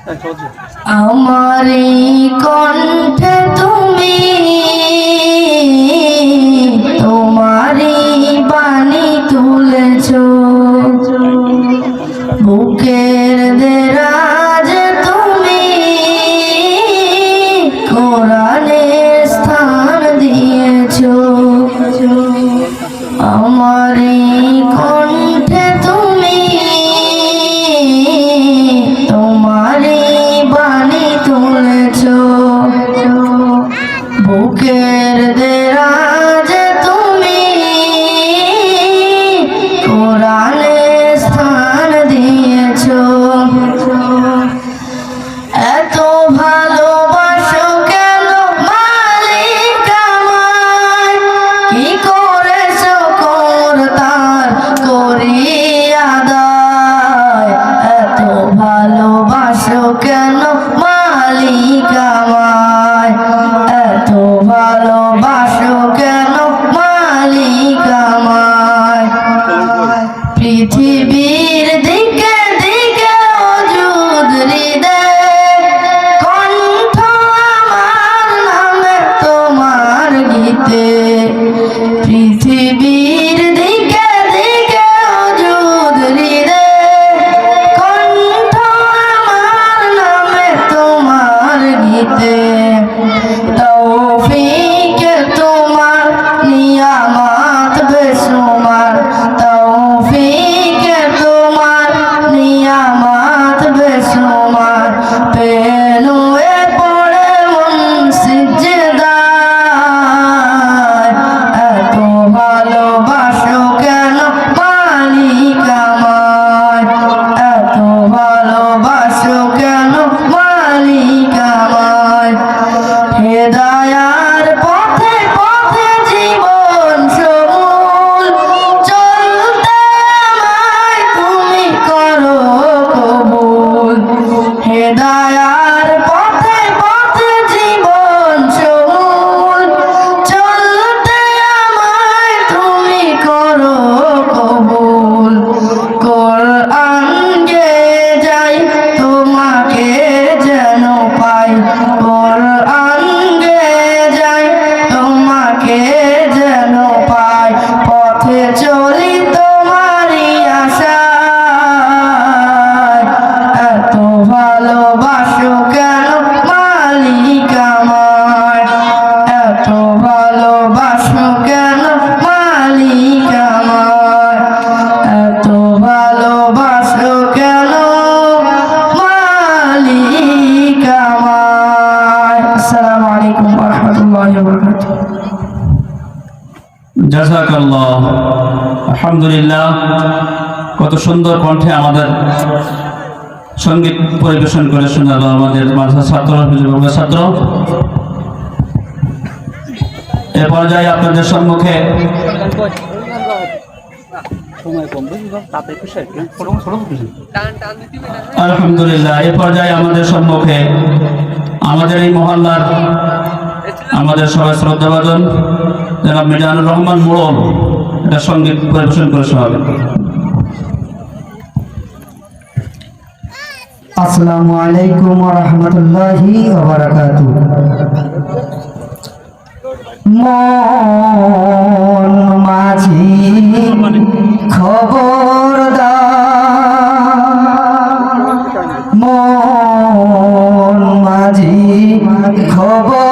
আমারি কণ্ঠে তুমি তোমারি বাণী তুলেছ, বুকের দেরাজ তুমি কোরআনে স্থান দিয়েছ। আমারি কণ্ঠে তুমি তোমারি বাণী তুলেছ, বুকের দেরাজ তুমি কোরআনে স্থান দিয়েছ। এত ভালোবাসো কেন মালিক আমায়, কি করেছো করতার করি আদায়। এত ভালোবাসো কেন মালিক আমায়, এত ভালোবাসো কেন মালিক আমায়। পৃথিবীর দিকে দিকে অযুদ হৃদয়, কণ্ঠ আমার নামে তোমার গীতে। পৃথিবীর দিকে দিকে অযুদ হৃদয়, কণ্ঠ আমার নামে তোমার গীতে। তৌফিকে তোমার নিয়ামত বেশুমার, তৌফিকে তোমার নিয়ামত বেশুমার। পেনুয়ে পড়ে মন সিজদায়, এত ভালোবাসো কেন মালিক আমায়, এত ভালোবাসো কেন মালিক আমায়। হেদায়ার পথে পথে জীবন সমূল চলতে আমায় তুমি করো কবুল। হেদায়ার পথে পথে জীবন সমূল চলতে আমায় তুমি করো কবুল। কোরআন গেয়ে যাই তোমাকে যেন পাই, কোরআন গেয়ে যাই তোমাকে যেন পাই। পথে চলি তোমারই আশায়, এত ভালোবাসো কেন মালিক আমায়, এত ভালোবাসো কেন মালিক আমায়, এত ভালোবাসো কেন মালিক আমায়। আসসালামু আলাইকুম ওয়া রাহমাতুল্লাহি ওয়া বারাকাতুহু। জাযাকাল্লাহ। আলহামদুলিল্লাহ, কত সুন্দর কণ্ঠে আমাদের সঙ্গীত পরিবেশন করে শোনালো আমাদের মাদ্রাসা ছাত্র, বিভাগের ছাত্র। এ পর্যায়ে আপনাদের সম্মুখে আলহামদুলিল্লাহ, এ পর্যায়ে আমাদের সম্মুখে আমাদের এই মহল্লার আমাদের সবাই শ্রদ্ধাভাজন জনাব মিজানুর রহমান মোড়ল এটা সঙ্গীত পরিবেশন করে শোনাবেন। আসসালামু আলাইকুম ওয়া রাহমাতুল্লাহি ওয়া বারাকাতুহু। মন মাঝি খবরদার, মন মাঝি খবর